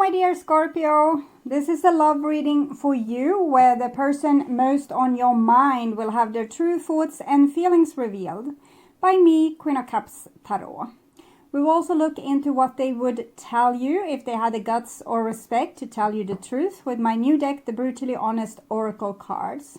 my dear Scorpio, this is a love reading for you where the person most on your mind will have their true thoughts and feelings revealed by me, Queen of Cups Tarot. We will also look into what they would tell you if they had the guts or respect to tell you the truth with my new deck, the Brutally Honest Oracle cards.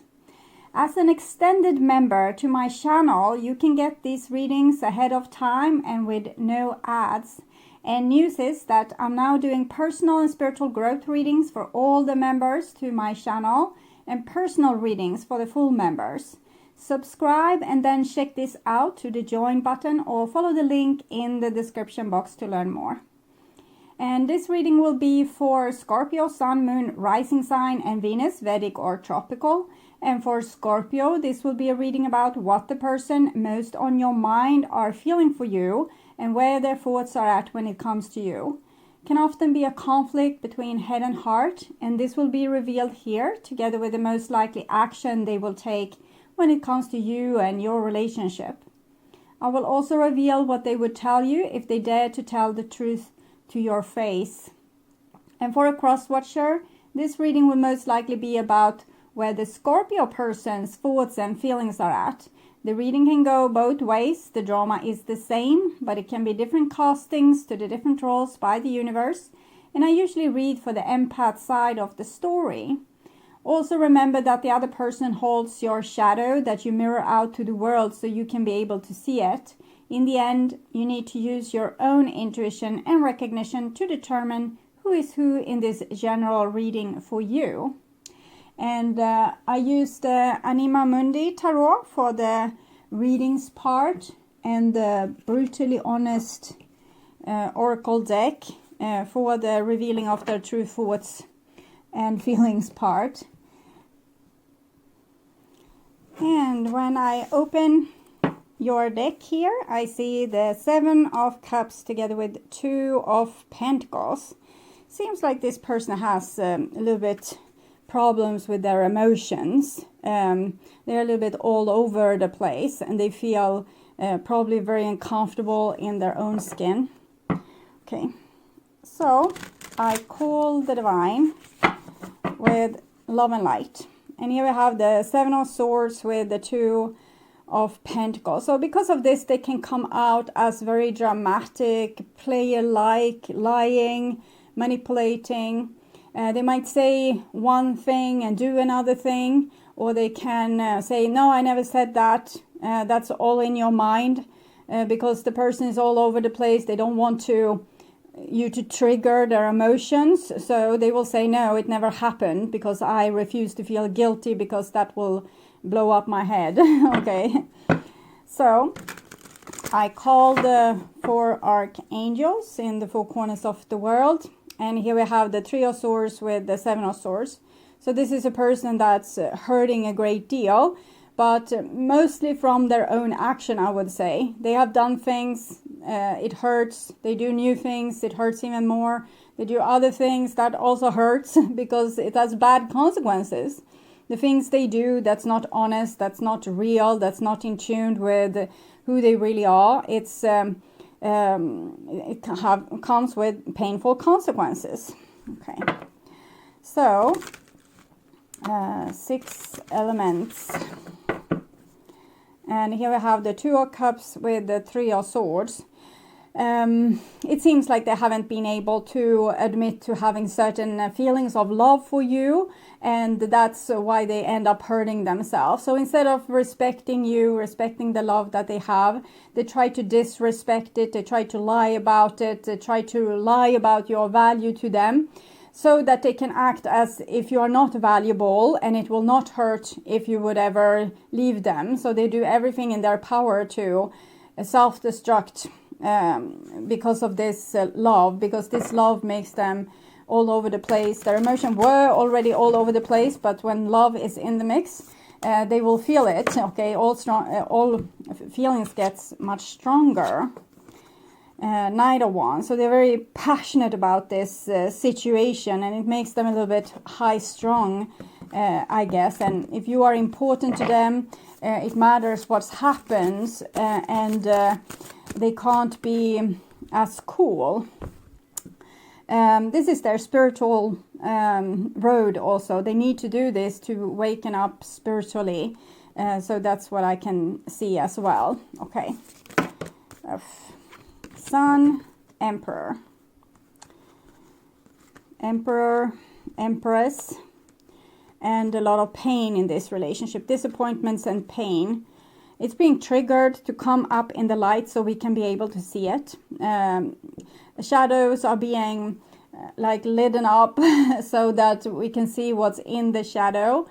As an extended member to my channel, you can get these readings ahead of time and with no ads. And news is that I'm now doing personal and spiritual growth readings for all the members to my channel and personal readings for the full members. Subscribe and then check this out to the join button or follow the link in the description box to learn more. And this reading will be for Scorpio, Sun, Moon, Rising Sign and Venus, Vedic or Tropical. And for Scorpio, this will be a reading about what the person most on your mind are feeling for you and where their thoughts are at when it comes to you. Can often be a conflict between head and heart, and this will be revealed here together with the most likely action they will take when it comes to you and your relationship. I will also reveal what they would tell you if they dare to tell the truth to your face. And for a cross-watcher, this reading will most likely be about where the Scorpio person's thoughts and feelings are at. The reading can go both ways. The drama is the same, but it can be different castings to the different roles by the universe. And I usually read for the empath side of the story. Also remember that the other person holds your shadow that you mirror out to the world so you can be able to see it. In the end, you need to use your own intuition and recognition to determine who is who in this general reading for you. And I used the ANIMA MUNDI Tarot for the readings part and the Brutally Honest Oracle deck for the revealing of their true thoughts and feelings part. And when I open your deck here, I see the 7 of Cups together with 2 of Pentacles. Seems like this person has a little bit problems with their emotions. They're a little bit all over the place and they feel probably very uncomfortable in their own skin. Okay, so I call the Divine with Love and Light. And here we have the 7 of Swords with the 2 of Pentacles. So because of this, they can come out as very dramatic, player-like, lying, manipulating. They might say one thing and do another thing, or they can say, no, I never said that. That's all in your mind, because the person is all over the place. They don't want you to trigger their emotions. So they will say, no, it never happened because I refuse to feel guilty because that will blow up my head. Okay. So I call the 4 archangels in the 4 corners of the world. And here we have the 3 of Swords with the 7 of Swords. So this is a person that's hurting a great deal, but mostly from their own action, I would say. They have done things, it hurts. They do new things, it hurts even more. They do other things that also hurts because it has bad consequences. The things they do that's not honest, that's not real, that's not in tune with who they really are. It comes with painful consequences. Okay, so 6 elements, and here we have the 2 of Cups with the 3 of Swords. It seems like they haven't been able to admit to having certain feelings of love for you, and that's why they end up hurting themselves. So instead of respecting you, respecting the love that they have, they try to disrespect it, they try to lie about it, they try to lie about your value to them, so that they can act as if you are not valuable and it will not hurt if you would ever leave them. So they do everything in their power to self-destruct because of this love, because this love makes them all over the place. Their emotions were already all over the place, but when love is in the mix, they will feel it. Okay, all feelings gets much stronger. Knight of Wands. So they're very passionate about this situation, and it makes them a little bit high-strung, I guess. And if you are important to them, it matters what happens, and they can't be as cool. This is their spiritual road also. They need to do this to waken up spiritually. So that's what I can see as well. Okay. Sun, Emperor. Emperor, Empress. And a lot of pain in this relationship. Disappointments and pain. It's being triggered to come up in the light so we can be able to see it. The shadows are being like lidden up so that we can see what's in the shadow.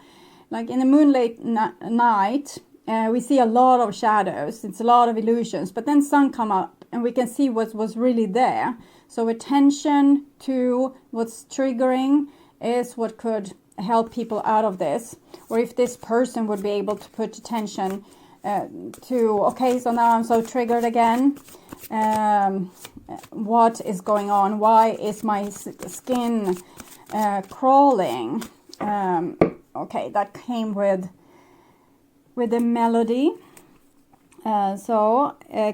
Like in the moonlit night, we see a lot of shadows. It's a lot of illusions. But then sun come up and we can see what was really there. So attention to what's triggering is what could help people out of this. Or if this person would be able to put attention to, okay, so now I'm so triggered again. What is going on? Why is my skin crawling? Okay, that came with the melody.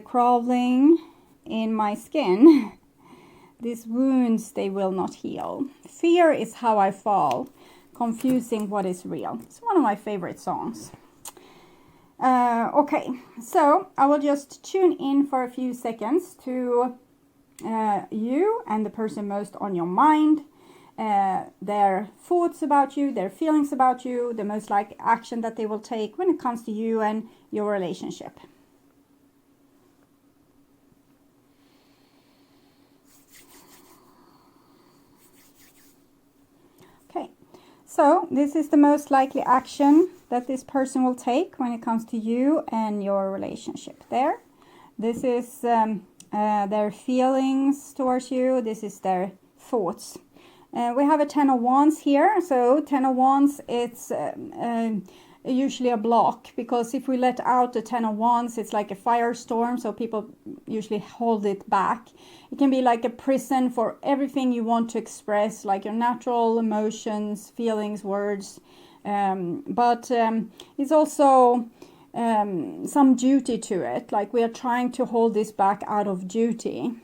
Crawling in my skin. These wounds, they will not heal. Fear is how I fall. Confusing what is real. It's one of my favorite songs. Okay, so I will just tune in for a few seconds to you and the person most on your mind, their thoughts about you, their feelings about you, the most likely action that they will take when it comes to you and your relationship. Okay, so this is the most likely action that this person will take when it comes to you and your relationship there. This is their feelings towards you. This is their thoughts. We have a 10 of Wands here. So 10 of Wands, it's usually a block, because if we let out the 10 of Wands, it's like a firestorm. So people usually hold it back. It can be like a prison for everything you want to express, like your natural emotions, feelings, words. But it's also some duty to it. Like we are trying to hold this back out of duty.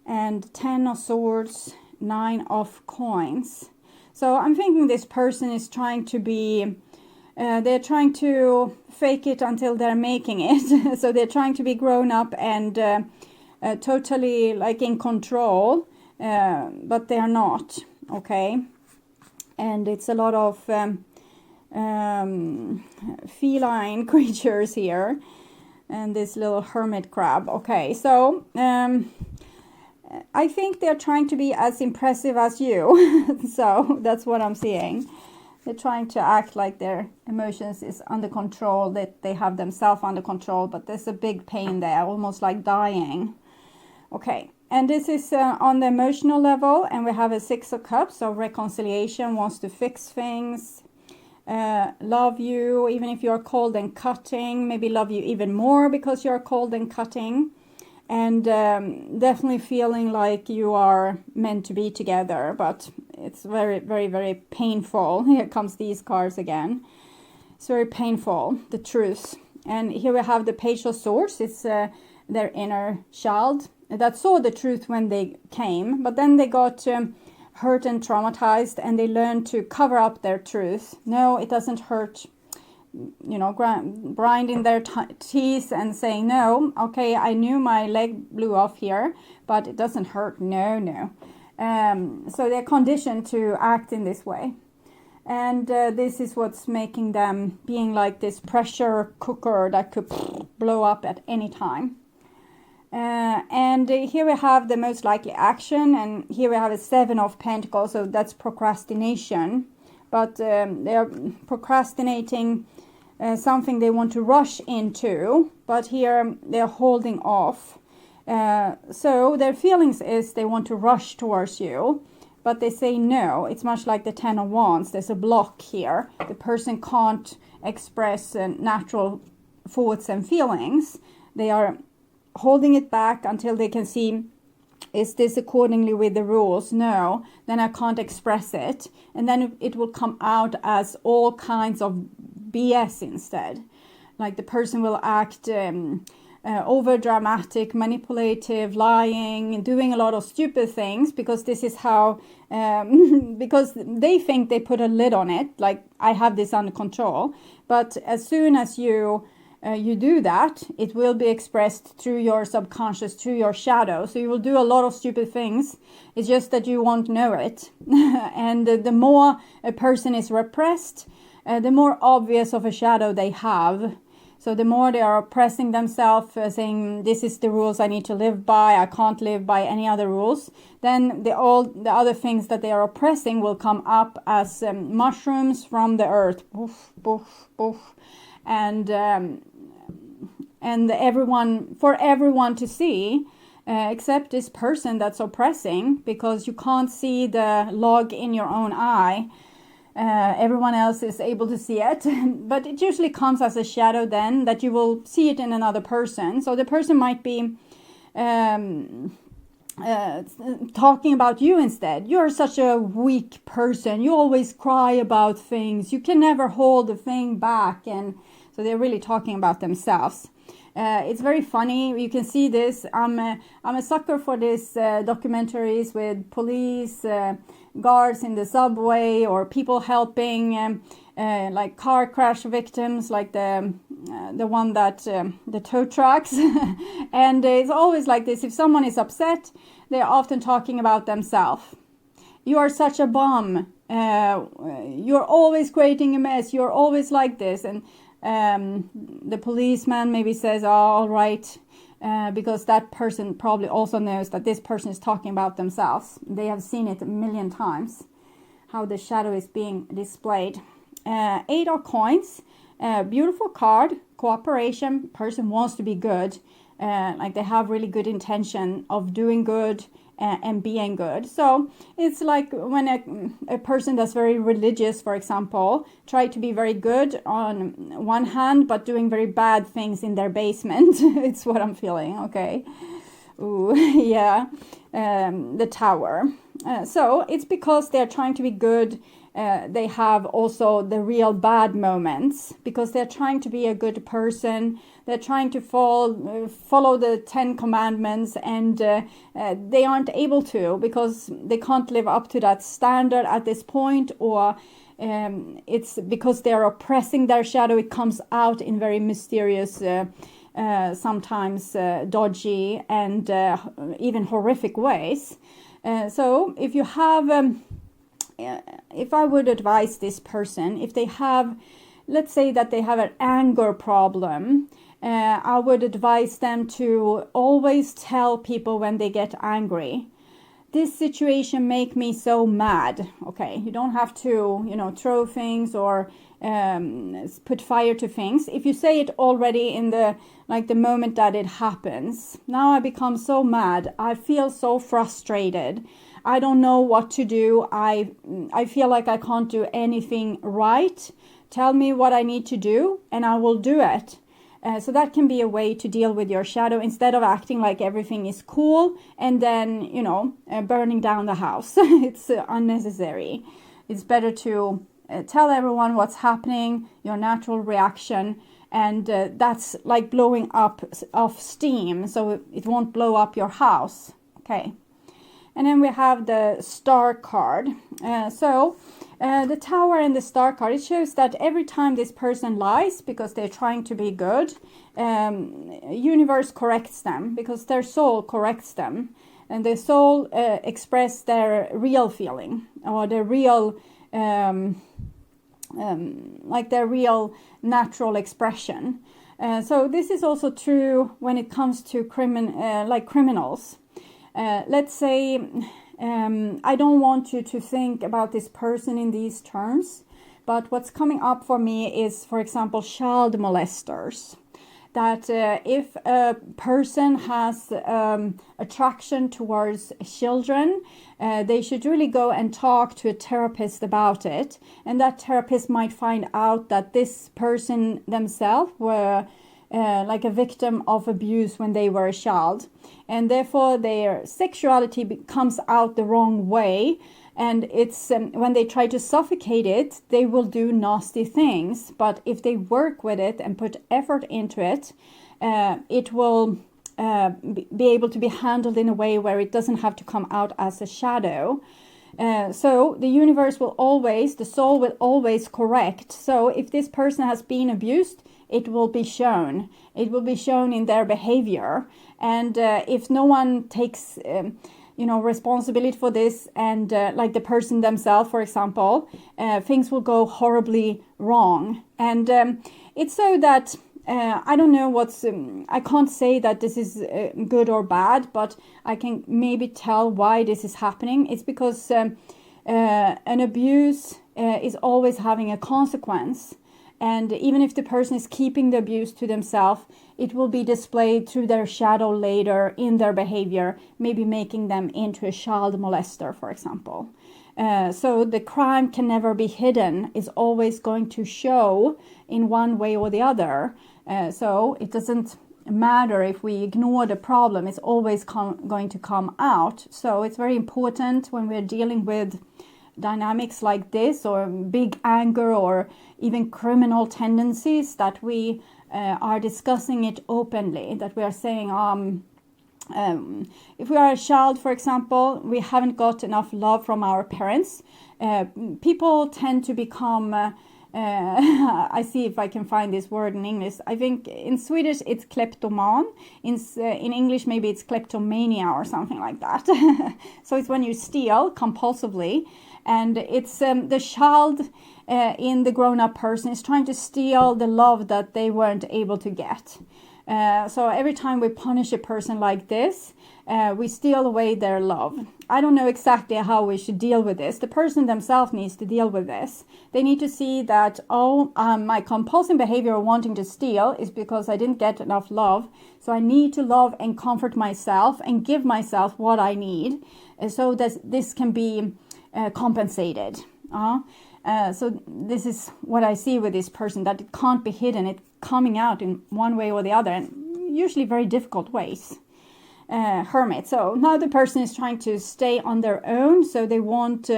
And 10 of Swords, 9 of Coins. So I'm thinking this person is trying to be, they're trying to fake it until they're making it. So they're trying to be grown up and totally like in control, but they're not, okay? And it's a lot of feline creatures here, and this little hermit crab. Okay, so I think they're trying to be as impressive as you. So that's what I'm seeing. They're trying to act like their emotions is under control, that they have themselves under control, but there's a big pain there, almost like dying. Okay, and this is on the emotional level, and we have a 6 of Cups, so reconciliation, wants to fix things, love you, even if you're cold and cutting, maybe love you even more because you're cold and cutting, and definitely feeling like you are meant to be together, but it's very, very, very painful. Here comes these cards again. It's very painful, the truth. And here we have the Page of Swords. It's their inner child that saw the truth when they came, but then they got hurt and traumatized, and they learned to cover up their truth. No, it doesn't hurt. You know, grinding their teeth and saying, no, okay, I knew my leg blew off here, but it doesn't hurt. No. So they're conditioned to act in this way. And this is what's making them being like this pressure cooker that could blow up at any time. And here we have the most likely action, and here we have a 7 of Pentacles, so that's procrastination. But they are procrastinating something they want to rush into, but here they're holding off. So their feelings is they want to rush towards you, but they say no. It's much like the 10 of Wands. There's a block here. The person can't express natural thoughts and feelings. They are holding it back until they can see, is this accordingly with the rules? No, then I can't express it. And then it will come out as all kinds of BS instead. Like the person will act over dramatic, manipulative, lying, doing a lot of stupid things, because this is how, because they think they put a lid on it, like I have this under control. But as soon as you do that, it will be expressed through your subconscious, through your shadow. So you will do a lot of stupid things. It's just that you won't know it. And the more a person is repressed, the more obvious of a shadow they have. So the more they are oppressing themselves, saying, this is the rules I need to live by, I can't live by any other rules, then all the other things that they are oppressing will come up as mushrooms from the earth. Poof, poof, poof. And for everyone to see, except this person that's oppressing, because you can't see the log in your own eye. Everyone else is able to see it, but it usually comes as a shadow then, that you will see it in another person. So the person might be talking about you instead. You're such a weak person. You always cry about things. You can never hold a thing back. And so they're really talking about themselves. It's very funny. You can see this. I'm a sucker for these documentaries with police, guards in the subway, or people helping like car crash victims, like the one that the tow trucks. And it's always like this. If someone is upset, they're often talking about themselves. You are such a bum. You're always creating a mess. You're always like this. And the policeman maybe says, oh, all right, because that person probably also knows that this person is talking about themselves. They have seen it a million times, how the shadow is being displayed. 8 of coins, beautiful card, cooperation, person wants to be good, like they have really good intention of doing good and being good. So it's like when a person that's very religious, for example, try to be very good on one hand, but doing very bad things in their basement. It's what I'm feeling, okay? Ooh, yeah, the Tower. So it's because they're trying to be good. They have also the real bad moments, because they're trying to be a good person. They're trying to follow the 10 commandments, and they aren't able to, because they can't live up to that standard at this point, or it's because they're oppressing their shadow. It comes out in very mysterious, sometimes dodgy and even horrific ways. So if you have... if I would advise this person, if they have, let's say that they have an anger problem, I would advise them to always tell people when they get angry, this situation make me so mad. Okay, you don't have to, throw things or put fire to things. If you say it already in the moment that it happens, now I become so mad, I feel so frustrated, I don't know what to do, I feel like I can't do anything right, tell me what I need to do and I will do it. So that can be a way to deal with your shadow, instead of acting like everything is cool and then, burning down the house. It's unnecessary. It's better to tell everyone what's happening, your natural reaction, and that's like blowing up off steam, so it won't blow up your house. Okay. And then we have the Star card. The Tower and the Star card, it shows that every time this person lies because they're trying to be good, universe corrects them, because their soul corrects them. And the soul express their real feeling, or their real, their real natural expression. So this is also true when it comes to criminals. Let's say I don't want you to think about this person in these terms, but what's coming up for me is, for example, child molesters. That if a person has attraction towards children, they should really go and talk to a therapist about it. And that therapist might find out that this person themselves were like a victim of abuse when they were a child, and therefore their sexuality comes out the wrong way, and it's when they try to suffocate it, they will do nasty things. But if they work with it and put effort into it, it will be able to be handled in a way where it doesn't have to come out as a shadow. So the universe will always, the soul will always correct. So if this person has been abused, it will be shown. It will be shown in their behavior. And if no one takes, responsibility for this, and like the person themselves, for example, things will go horribly wrong. And it's so that I don't know I can't say that this is good or bad, but I can maybe tell why this is happening. It's because an abuse is always having a consequence. And even if the person is keeping the abuse to themselves, it will be displayed through their shadow later in their behavior, maybe making them into a child molester, for example. So the crime can never be hidden, is always going to show in one way or the other. So it doesn't matter if we ignore the problem, it's always going to come out. So it's very important when we're dealing with dynamics like this, or big anger, or even criminal tendencies, that we are discussing it openly, that we are saying, if we are a child, for example, we haven't got enough love from our parents, people tend to become I see if I can find this word in English. I think in Swedish it's kleptoman. In English maybe it's kleptomania or something like that. So it's when you steal compulsively, and it's the child in the grown-up person is trying to steal the love that they weren't able to get. So every time we punish a person like this, we steal away their love. I don't know exactly how we should deal with this. The person themselves needs to deal with this. They need to see that, my compulsive behavior wanting to steal is because I didn't get enough love. So I need to love and comfort myself and give myself what I need, so that this can be compensated. So this is what I see with this person, that it can't be hidden. It's coming out in one way or the other, and usually very difficult ways. Hermit. So now the person is trying to stay on their own, so they won't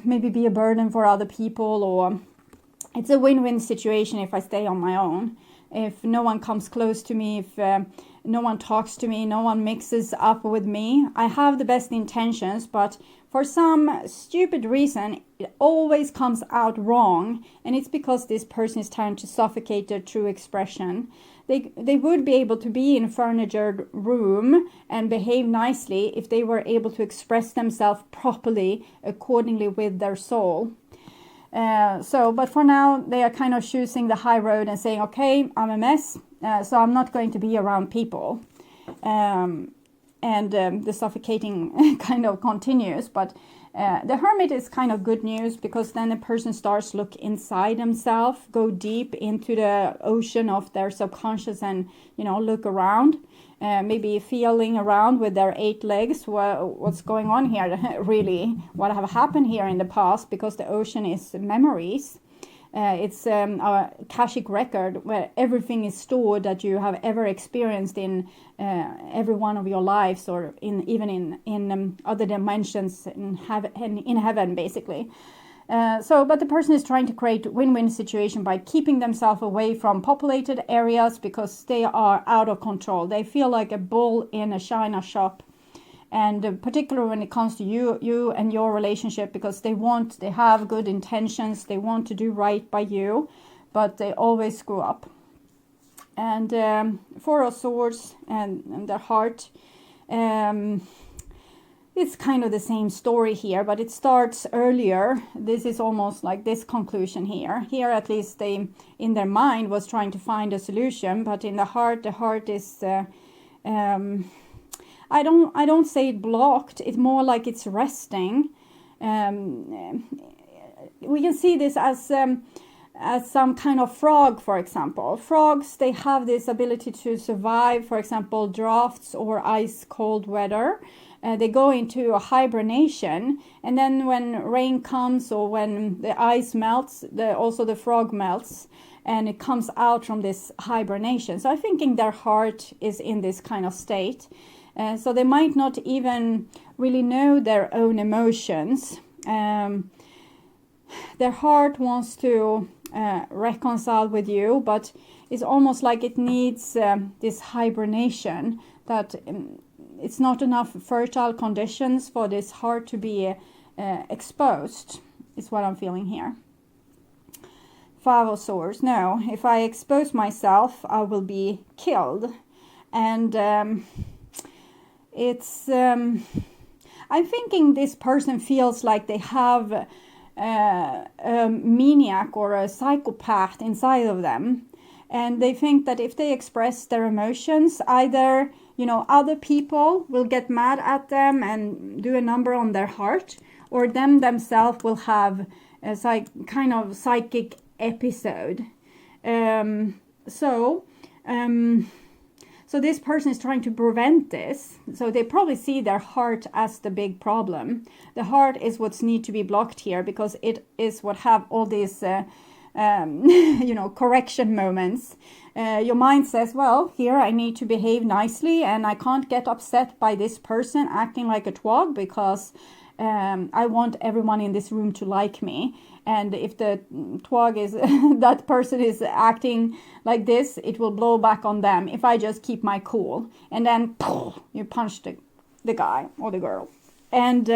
maybe be a burden for other people, or it's a win-win situation if I stay on my own. If no one comes close to me, if no one talks to me, no one mixes up with me, I have the best intentions, but for some stupid reason, it always comes out wrong, and it's because this person is trying to suffocate their true expression. They would be able to be in a furnitured room and behave nicely if they were able to express themselves properly accordingly with their soul. But for now, they are kind of choosing the high road and saying, okay, I'm a mess, so I'm not going to be around people. The suffocating kind of continues. But the hermit is kind of good news, because then the person starts to look inside themselves, go deep into the ocean of their subconscious, and look around, maybe feeling around with their 8 legs, what's going on here, really, what have happened here in the past, because the ocean is memories. It's a Akashic record where everything is stored that you have ever experienced in every one of your lives, or even in other dimensions in heaven, basically. But the person is trying to create a win-win situation by keeping themselves away from populated areas, because they are out of control. They feel like a bull in a china shop. And particularly when it comes to you and your relationship, because they have good intentions, they want to do right by you, but they always screw up. And 4 of Swords and their heart, it's kind of the same story here, but it starts earlier. This is almost like this conclusion here. Here, at least, they, in their mind, was trying to find a solution, but in the heart is... I don't say it blocked. It's more like it's resting. We can see this as some kind of frog, for example. Frogs, they have this ability to survive, for example, drafts or ice cold weather. They go into a hibernation, and then when rain comes or when the ice melts, also the frog melts, and it comes out from this hibernation. So I'm thinking their heart is in this kind of state. So they might not even really know their own emotions. Their heart wants to reconcile with you, but it's almost like it needs this hibernation, that it's not enough fertile conditions for this heart to be exposed, is what I'm feeling here. Five of Swords. No, if I expose myself, I will be killed. And I'm thinking this person feels like they have a maniac or a psychopath inside of them. And they think that if they express their emotions, either, other people will get mad at them and do a number on their heart, or them themselves will have a kind of psychic episode. So this person is trying to prevent this. So they probably see their heart as the big problem. The heart is what's need to be blocked here, because it is what have all these, correction moments. Your mind says, well, here I need to behave nicely and I can't get upset by this person acting like a twog, because I want everyone in this room to like me. And if the twog is, that person is acting like this, it will blow back on them if I just keep my cool. And then you punch the guy or the girl. And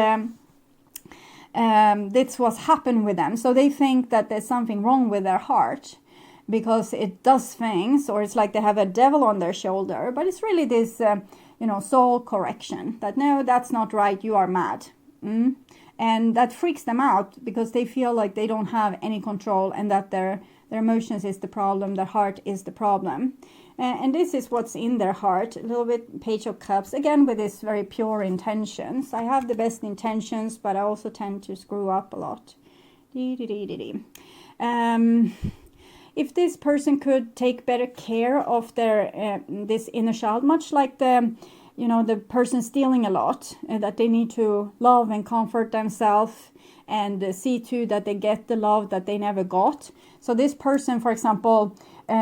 that's what's happened with them. So they think that there's something wrong with their heart, because it does things, or it's like they have a devil on their shoulder. But it's really this, soul correction, that no, that's not right, you are mad. And that freaks them out, because they feel like they don't have any control, and that their emotions is the problem, their heart is the problem. And this is what's in their heart, a little bit Page of Cups, again with this very pure intentions. I have the best intentions, but I also tend to screw up a lot. If this person could take better care of their this inner child, much like the person stealing a lot, that they need to love and comfort themselves and see to that they get the love that they never got. So this person, for example,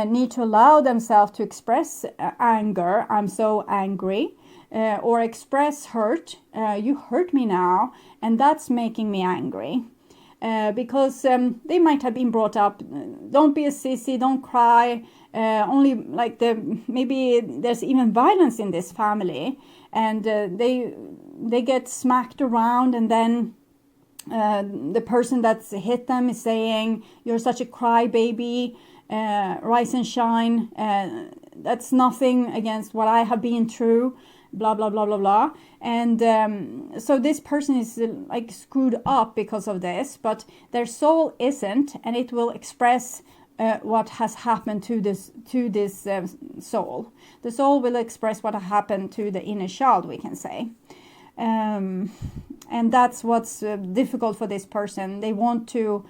need to allow themselves to express anger, I'm so angry, or express hurt, you hurt me now, and that's making me angry. Because they might have been brought up, don't be a sissy, don't cry, only like maybe there's even violence in this family, and they get smacked around, and then the person that's hit them is saying, you're such a crybaby, rise and shine, that's nothing against what I have been through, blah blah blah blah blah. And so this person is like screwed up because of this, but their soul isn't, and it will express what has happened to this soul. The soul will express what happened to the inner child, we can say. And that's what's difficult for this person. They want to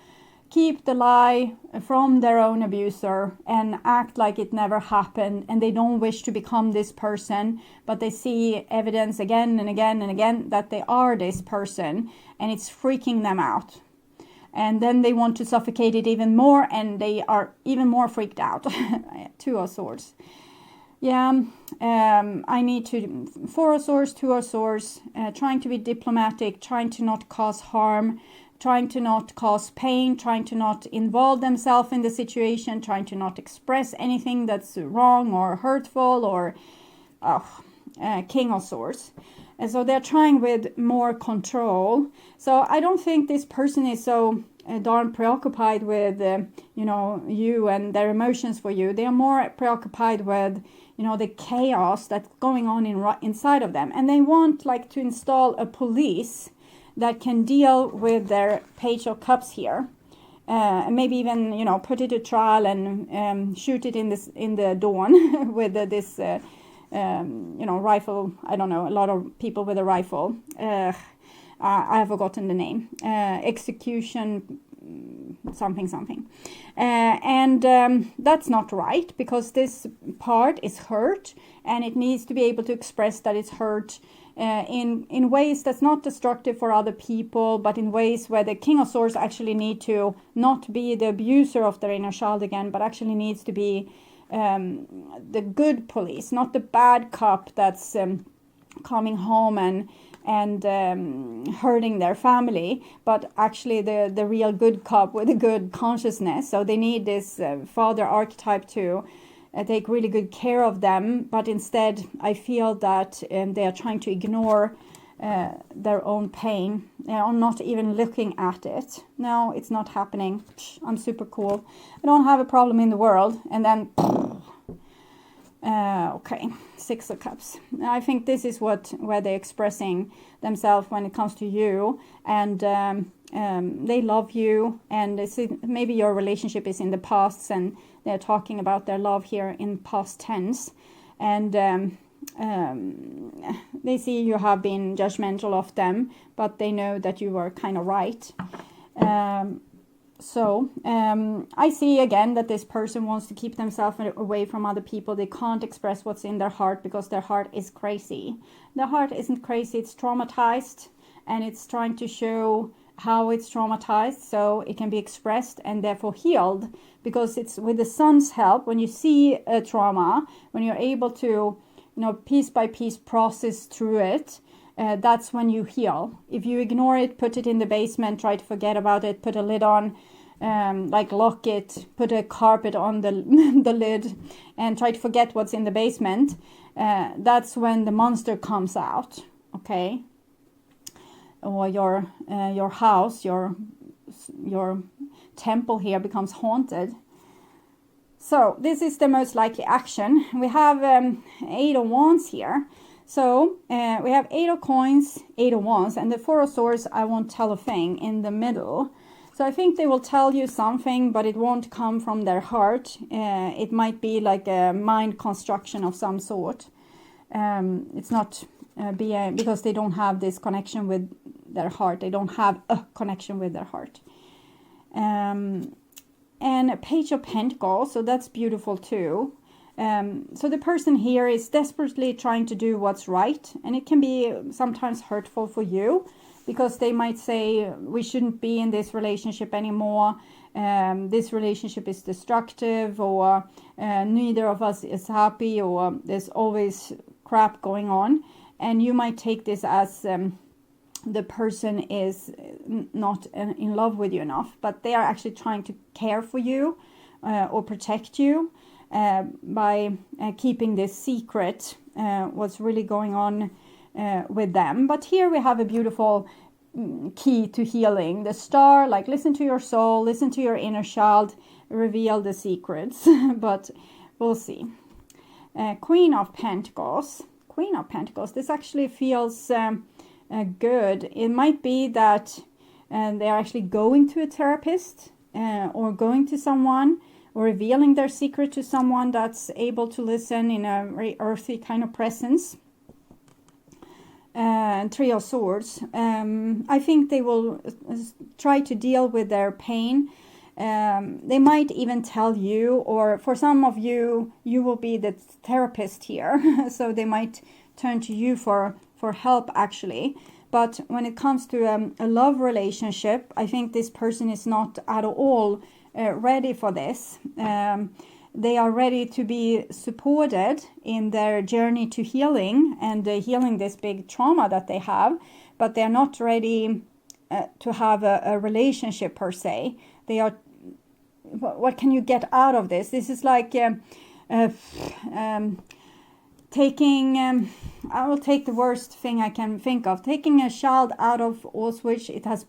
keep the lie from their own abuser and act like it never happened, and they don't wish to become this person, but they see evidence again and again and again that they are this person, and it's freaking them out. And then they want to suffocate it even more, and they are even more freaked out. Two of Swords. Yeah, I need to, Four of Swords, Two of Swords, trying to be diplomatic, trying to not cause harm, trying to not cause pain, trying to not involve themselves in the situation, trying to not express anything that's wrong or hurtful, or King of Swords. And so they're trying with more control. So I don't think this person is so darn preoccupied with, you and their emotions for you. They are more preoccupied with, the chaos that's going on inside of them. And they want like to install a police that can deal with their Page of Cups here, and maybe even put it to trial and shoot it in the dawn with this rifle. I don't know, a lot of people with a rifle. I have forgotten the name. Execution something. And that's not right, because this part is hurt, and it needs to be able to express that it's hurt in ways that's not destructive for other people, but in ways where the King of Swords actually need to not be the abuser of their inner child again, but actually needs to be the good police, not the bad cop that's coming home and hurting their family, but actually the real good cop with a good consciousness. So they need this father archetype to take really good care of them, but instead I feel that they are trying to ignore their own pain. They are not even looking at it. No, it's not happening. I'm super cool. I don't have a problem in the world. And then, okay, 6 of Cups. I think this is where they're expressing themselves when it comes to you, and they love you, and maybe your relationship is in the past, and they're talking about their love here in past tense, and they see you have been judgmental of them, but they know that you were kind of right. So I see again that this person wants to keep themselves away from other people. They can't express what's in their heart because their heart is crazy. Their heart isn't crazy, it's traumatized, and it's trying to show how it's traumatized so it can be expressed and therefore healed, because it's with the sun's help. When you see a trauma, when you're able to, piece by piece process through it, that's when you heal. If you ignore it, put it in the basement, try to forget about it, put a lid on, like lock it, put a carpet on the the lid, and try to forget what's in the basement, that's when the monster comes out, okay? Or your house, your temple here becomes haunted. So this is the most likely action. We have 8 of Wands here. So we have 8 of Coins, 8 of Wands, and the 4 of Swords, I won't tell a thing, in the middle. So I think they will tell you something, but it won't come from their heart. It might be like a mind construction of some sort. It's not because they don't have this connection with their heart. They don't have a connection with their heart. And a Page of Pentacles, so that's beautiful too. So the person here is desperately trying to do what's right, and it can be sometimes hurtful for you, because they might say, we shouldn't be in this relationship anymore, this relationship is destructive, or neither of us is happy, or there's always crap going on. And you might take this as the person is not in love with you enough, but they are actually trying to care for you or protect you by keeping this secret, what's really going on with them. But here we have a beautiful key to healing. The Star, like, listen to your soul, listen to your inner child, reveal the secrets. But we'll see. Queen of Pentacles. Queen of Pentacles. This actually feels good. It might be that they're actually going to a therapist or going to someone, or revealing their secret to someone that's able to listen in a very earthy kind of presence. 3 of Swords. I think they will try to deal with their pain. They might even tell you, or for some of you, you will be the therapist here. So they might turn to you for help, actually. But when it comes to a love relationship, I think this person is not at all ready for this. They are ready to be supported in their journey to healing and healing this big trauma that they have, but they're not ready to have a relationship per se. They are, what can you get out of this? This is like taking, I will take the worst thing I can think of, taking a child out of Auschwitz. It has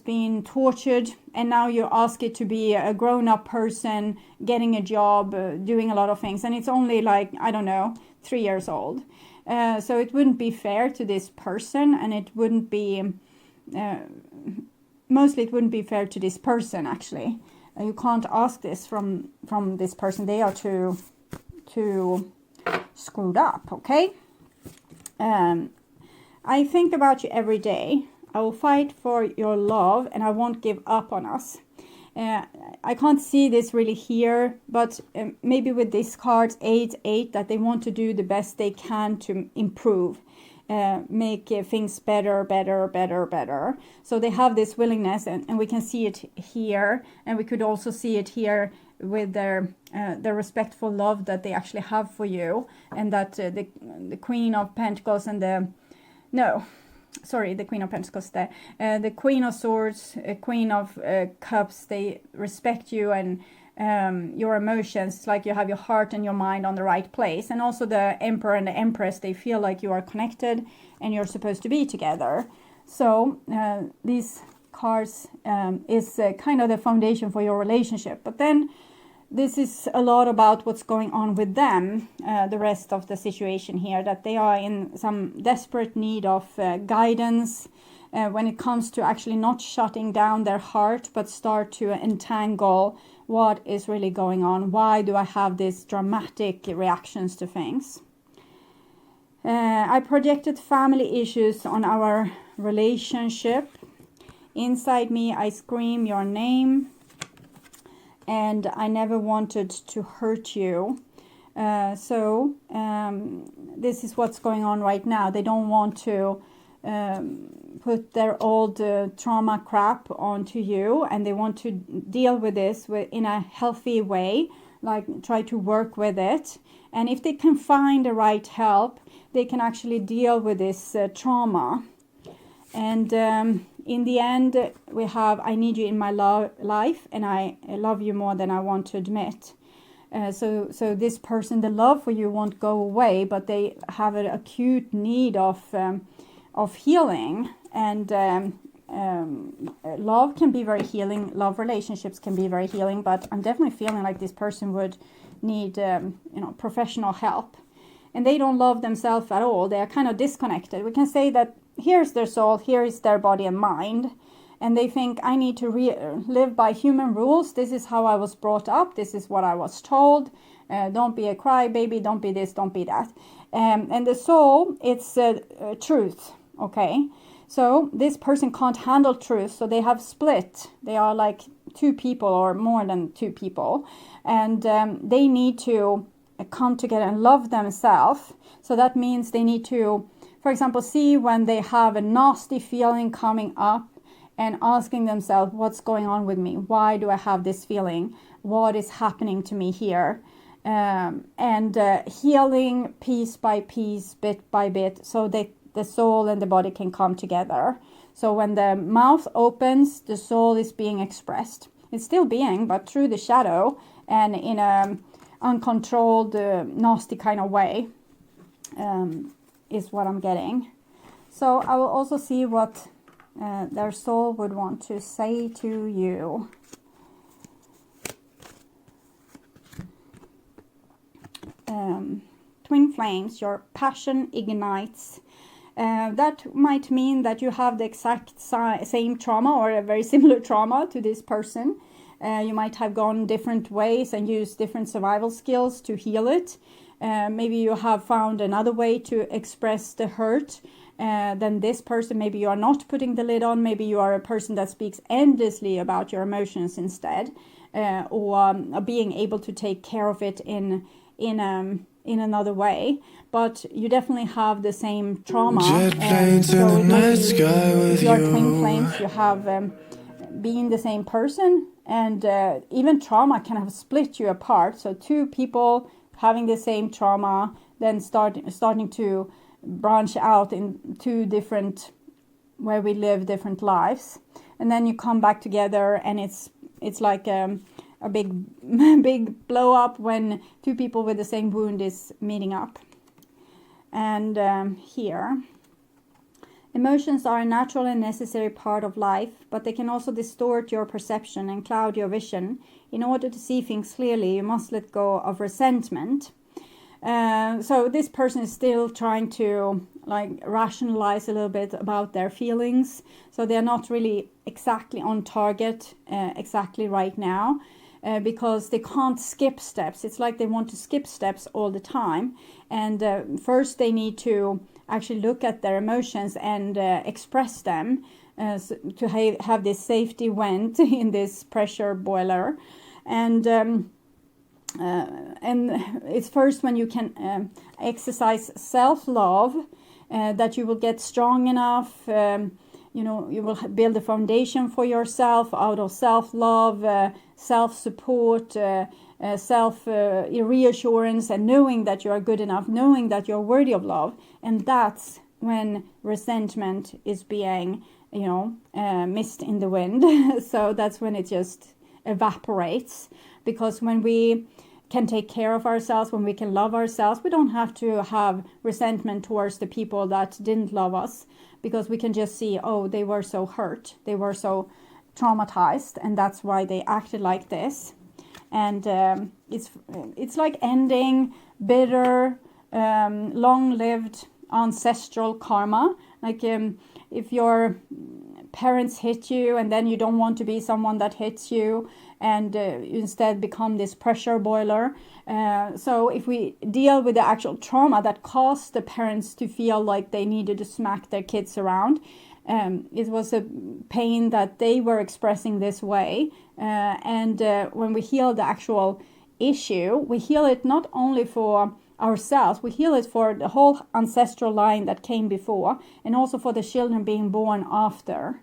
been tortured, and now you ask it to be a grown-up person, getting a job, doing a lot of things, and it's only like, I don't know, 3 years old. So it wouldn't be fair to this person, and it wouldn't be, mostly it wouldn't be fair to this person, actually. You can't ask this from this person. They are too screwed up, okay? I think about you every day. I will fight for your love, and I won't give up on us. I can't see this really here, but maybe with this card, 8, that they want to do the best they can to improve, make things better. So they have this willingness, and we can see it here, and we could also see it here with their respectful love that they actually have for you, and that the Queen of Pentacles and the Queen of Pentacles, the Queen of Swords, Queen of Cups, they respect you and your emotions. It's like you have your heart and your mind on the right place. And also the Emperor and the Empress, they feel like you are connected and you're supposed to be together. So these cards is kind of the foundation for your relationship. But then this is a lot about what's going on with them, the rest of the situation here, that they are in some desperate need of guidance when it comes to actually not shutting down their heart, but start to entangle what is really going on. Why do I have these dramatic reactions to things? I projected family issues on our relationship. Inside me, I scream your name, and I never wanted to hurt you. So this is what's going on right now. They don't want to put their old trauma crap onto you, and they want to deal with this in a healthy way, like try to work with it. And if they can find the right help, they can actually deal with this trauma. And in the end, we have, I need you in my life, and I love you more than I want to admit. So this person, the love for you won't go away, but they have an acute need of healing. And love can be very healing. Love relationships can be very healing, but I'm definitely feeling like this person would need professional help. And they don't love themselves at all. They are kind of disconnected. We can say that here's their soul, here is their body and mind. And they think, I need to live by human rules. This is how I was brought up. This is what I was told. Don't be a crybaby. Don't be this. Don't be that. And the soul, it's truth. Okay. So this person can't handle truth. So they have split. They are like two people or more than two people. And they need to come together and love themselves. So that means they need to, for example, see when they have a nasty feeling coming up and asking themselves, what's going on with me? Why do I have this feeling? What is happening to me here? And healing piece by piece, bit by bit, so that the soul and the body can come together. So when the mouth opens, the soul is being expressed. It's still being, but through the shadow and in a uncontrolled, nasty kind of way, is what I'm getting. So I will also see what their soul would want to say to you. Twin flames, your passion ignites. That might mean that you have the exact same trauma or a very similar trauma to this person. You might have gone different ways and used different survival skills to heal it. Maybe you have found another way to express the hurt than this person. Maybe you are not putting the lid on. Maybe you are a person that speaks endlessly about your emotions instead, or being able to take care of it in another way. But you definitely have the same trauma. So it must be, if you are twin flames, you have been the same person, and even trauma can have split you apart. So two people having the same trauma, then starting to branch out in two different, where we live different lives, and then you come back together, and it's like a big blow up when two people with the same wound is meeting up. And here, emotions are a natural and necessary part of life, but they can also distort your perception and cloud your vision. In order to see things clearly, you must let go of resentment. So this person is still trying to rationalize a little bit about their feelings. So they're not really exactly on target exactly right now, because they can't skip steps. It's like they want to skip steps all the time. And first they need to actually look at their emotions and express them to have this safety vent in this pressure boiler. And it's first when you can exercise self-love that you will get strong enough. You will build a foundation for yourself out of self-love, self-support, self-reassurance, and knowing that you are good enough, knowing that you're worthy of love. And that's when resentment is being, mist in the wind. So that's when it just evaporates. because when we can take care of ourselves, when we can love ourselves, we don't have to have resentment towards the people that didn't love us, because we can just see, oh, they were so hurt, they were so traumatized, and that's why they acted like this. And it's like ending bitter, long-lived ancestral karma. Like if your parents hit you and then you don't want to be someone that hits you, and you instead become this pressure boiler. So if we deal with the actual trauma that caused the parents to feel like they needed to smack their kids around, it was a pain that they were expressing this way. And when we heal the actual issue, we heal it not only for ourselves, we heal it for the whole ancestral line that came before, and also for the children being born after.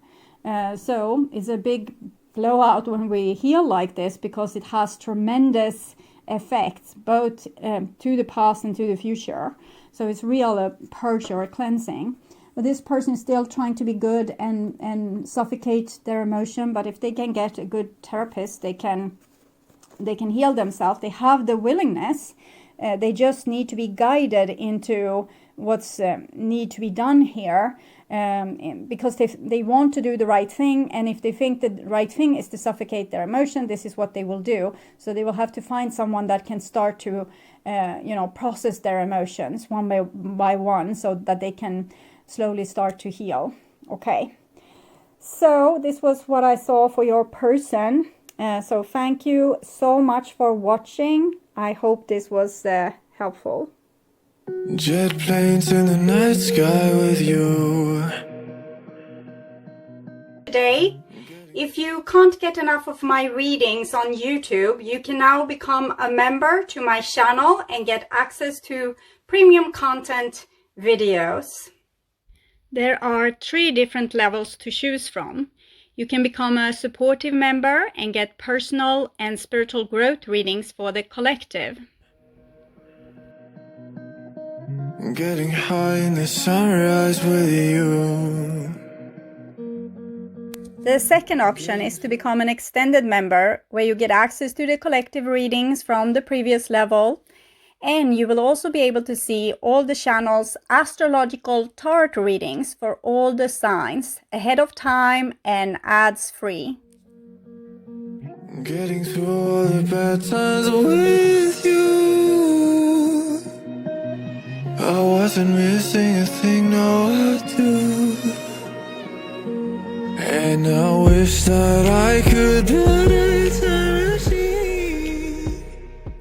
So it's a big blowout when we heal like this, because it has tremendous effects both to the past and to the future. So it's real a purge or a cleansing. But this person is still trying to be good and suffocate their emotion. But if they can get a good therapist, they can heal themselves. They have the willingness. They just need to be guided into what's need to be done here, because they want to do the right thing, and if they think the right thing is to suffocate their emotion, this is what they will do. So they will have to find someone that can start to process their emotions one by one, so that they can slowly start to heal. Okay, so this was what I saw for your person. So thank you so much for watching. I hope this was helpful. Jet planes in the night sky with you. Today, if you can't get enough of my readings on YouTube, you can now become a member to my channel and get access to premium content videos. There are 3 different levels to choose from. You can become a supportive member and get personal and spiritual growth readings for the collective. Getting high in the sunrise with you. The second option is to become an extended member, where you get access to the collective readings from the previous level, and you will also be able to see all the channel's astrological tarot readings for all the signs ahead of time and ads free. Getting through all the bad times with you. I wasn't missing a thing, no I do. And I wish that I could build eternity.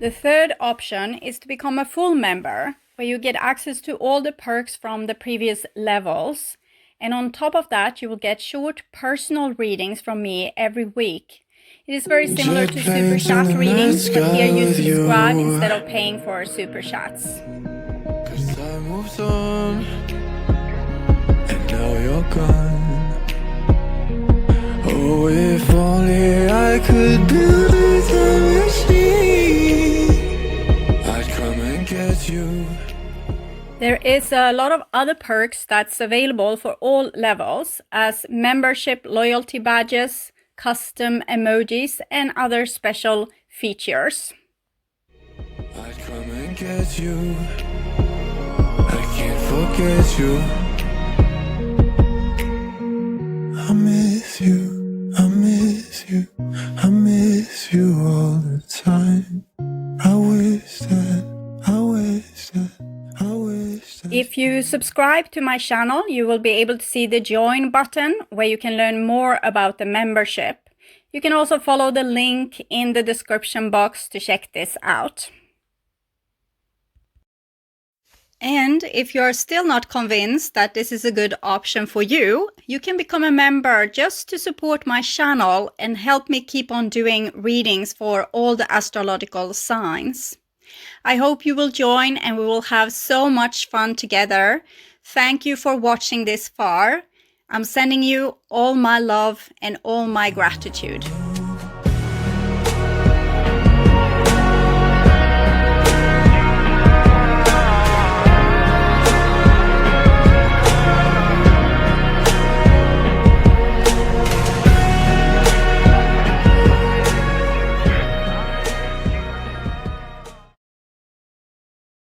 The third option is to become a full member, where you get access to all the perks from the previous levels. And on top of that, you will get short personal readings from me every week. It is very similar to super chat readings, but here you subscribe instead of paying for super chats. 'Cause time moves on, and now you're gone. Oh, if only I could build a time machine, I'd come and get you. There is a lot of other perks that's available for all levels, as membership loyalty badges, custom emojis, and other special features. I'd come and get you. I can't forget you. I miss you. I miss you, I miss you all the time. I wish that. If you subscribe to my channel, you will be able to see the join button, where you can learn more about the membership. You can also follow the link in the description box to check this out. And if you're still not convinced that this is a good option for you, you can become a member just to support my channel and help me keep on doing readings for all the astrological signs. I hope you will join and we will have so much fun together. Thank you for watching this far. I'm sending you all my love and all my gratitude.